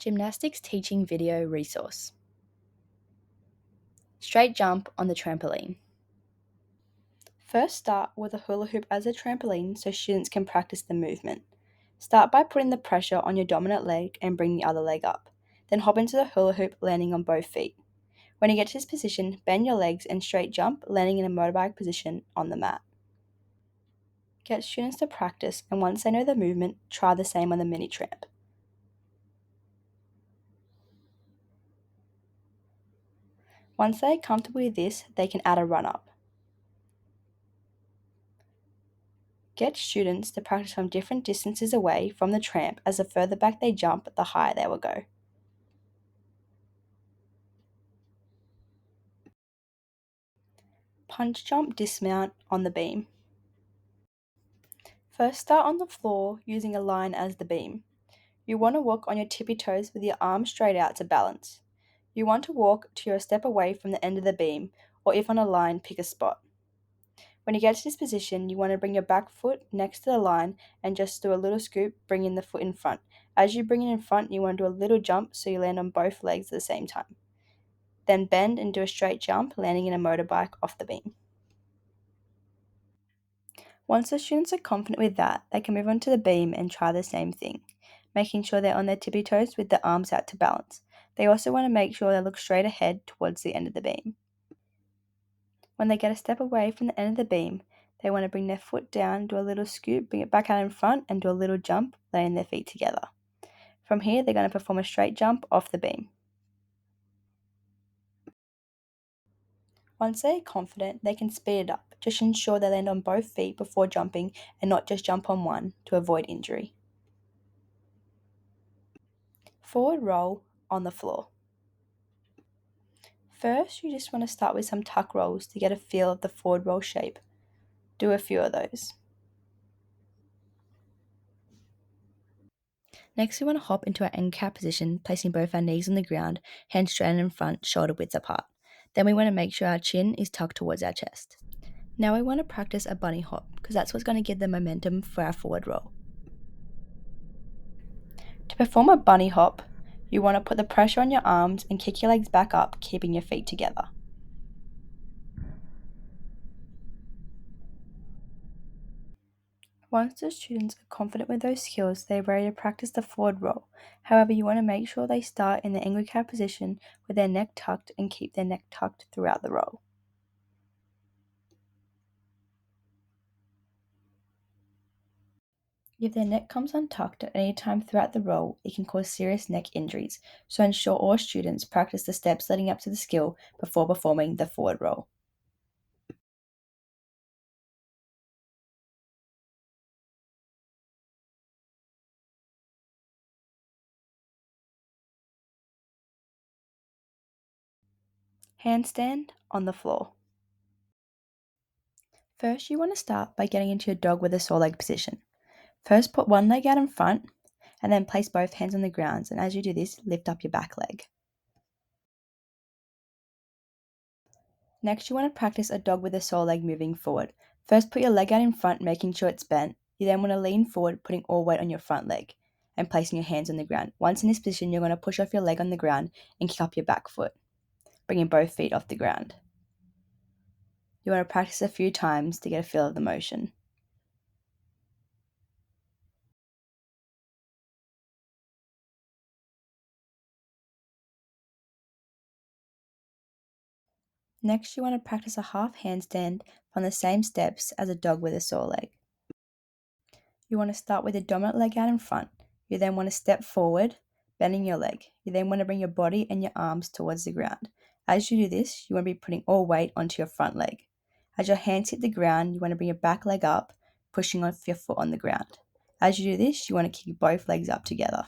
Gymnastics teaching video resource. Straight jump on the trampoline. First, start with a hula hoop as a trampoline so students can practice the movement. Start by putting the pressure on your dominant leg and bring the other leg up. Then hop into the hula hoop, landing on both feet. When you get to this position, bend your legs and straight jump, landing in a motorbike position on the mat. Get students to practice, and once they know the movement, try the same on the mini tramp. Once they are comfortable with this, they can add a run-up. Get students to practice from different distances away from the tramp, as the further back they jump, the higher they will go. Punch jump dismount on the beam. First, start on the floor using a line as the beam. You want to walk on your tippy toes with your arms straight out to balance. You want to walk to your step away from the end of the beam, or if on a line, pick a spot. When you get to this position, you want to bring your back foot next to the line and just do a little scoop, bringing the foot in front. As you bring it in front, you want to do a little jump so you land on both legs at the same time. Then bend and do a straight jump, landing in a motorbike off the beam. Once the students are confident with that, they can move on to the beam and try the same thing, making sure they're on their tippy toes with their arms out to balance. They also want to make sure they look straight ahead towards the end of the beam. When they get a step away from the end of the beam, they want to bring their foot down, do a little scoop, bring it back out in front, and do a little jump, laying their feet together. From here, they're going to perform a straight jump off the beam. Once they are confident, they can speed it up. Just ensure they land on both feet before jumping and not just jump on one to avoid injury. Forward roll on the floor. First, you just want to start with some tuck rolls to get a feel of the forward roll shape. Do a few of those. Next, we want to hop into our end cap position, placing both our knees on the ground, hands straight in front, shoulder width apart. Then we want to make sure our chin is tucked towards our chest. Now we want to practice a bunny hop, because that's what's going to give the momentum for our forward roll. To perform a bunny hop, you want to put the pressure on your arms and kick your legs back up, keeping your feet together. Once the students are confident with those skills, they are ready to practice the forward roll. However, you want to make sure they start in the angry cat position with their neck tucked and keep their neck tucked throughout the roll. If their neck comes untucked at any time throughout the roll, it can cause serious neck injuries, so ensure all students practice the steps leading up to the skill before performing the forward roll. Handstand on the floor. First, you want to start by getting into your dog with a sore leg position. First, put one leg out in front, and then place both hands on the ground, and as you do this, lift up your back leg. Next, you want to practice a dog with a sore leg moving forward. First, put your leg out in front, making sure it's bent. You then want to lean forward, putting all weight on your front leg, and placing your hands on the ground. Once in this position, you're going to push off your leg on the ground and kick up your back foot, bringing both feet off the ground. You want to practice a few times to get a feel of the motion. Next, you want to practice a half handstand on the same steps as a dog with a sore leg. You want to start with the dominant leg out in front. You then want to step forward, bending your leg. You then want to bring your body and your arms towards the ground. As you do this, you want to be putting all weight onto your front leg. As your hands hit the ground, you want to bring your back leg up, pushing off your foot on the ground. As you do this, you want to kick both legs up together.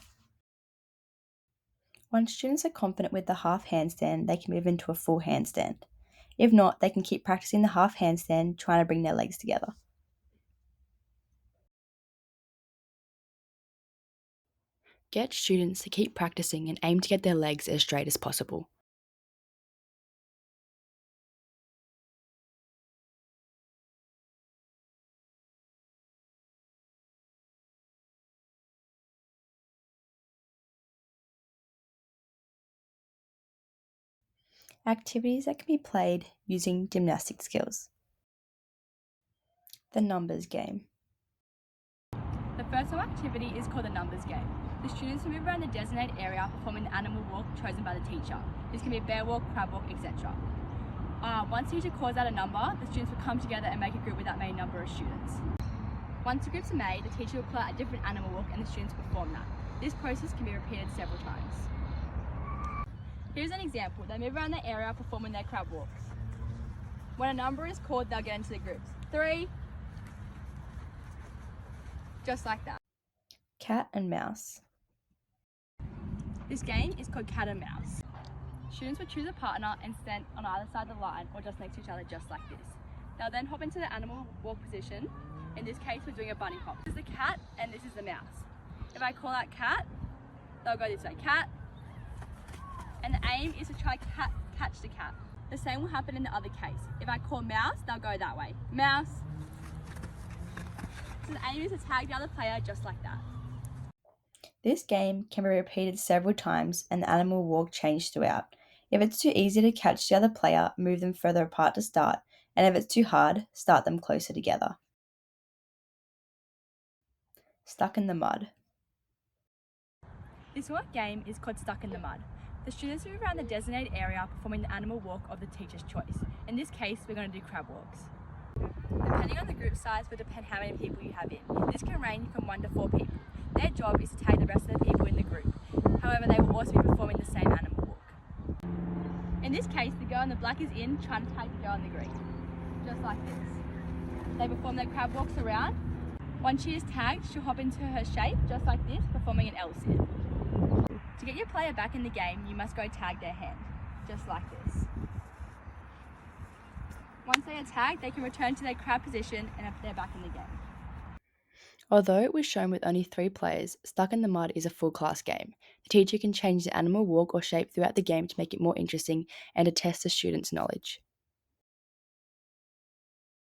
Once students are confident with the half handstand, they can move into a full handstand. If not, they can keep practicing the half handstand, trying to bring their legs together. Get students to keep practicing and aim to get their legs as straight as possible. Activities that can be played using gymnastic skills. The numbers game. The first activity is called the numbers game. The students will move around the designated area performing the animal walk chosen by the teacher. This can be a bear walk, crab walk, etc. Once the teacher calls out a number, the students will come together and make a group with that main number of students. Once the groups are made, the teacher will call out a different animal walk and the students perform that. This process can be repeated several times. Here's an example. They move around the area performing their crab walks. When a number is called, they'll get into the groups. 3, just like that. Cat and mouse. This game is called cat and mouse. Students will choose a partner and stand on either side of the line or just next to each other just like this. They'll then hop into the animal walk position. In this case, we're doing a bunny hop. This is the cat and this is the mouse. If I call out cat, they'll go this way, cat. And the aim is to try catch the cat. The same will happen in the other case. If I call mouse, they'll go that way, mouse. So the aim is to tag the other player just like that. This game can be repeated several times and the animal walk changed throughout. If it's too easy to catch the other player, move them further apart to start, and if it's too hard, start them closer together. Stuck in the mud. This walk game is called Stuck in the Mud. The students move around the designated area performing the animal walk of the teacher's choice. In this case, we're going to do crab walks. Depending on the group size will depend how many people you have in. This can range from 1 to 4 people. Their job is to tag the rest of the people in the group. However, they will also be performing the same animal walk. In this case, the girl in the black is in, trying to tag the girl in the green. Just like this. They perform their crab walks around. Once she is tagged, she'll hop into her shape, just like this, performing an L sit. To get your player back in the game, you must go tag their hand, just like this. Once they are tagged, they can return to their crab position and they're back in the game. Although it was shown with only 3 players, Stuck in the Mud is a full class game. The teacher can change the animal walk or shape throughout the game to make it more interesting and to test the students' knowledge.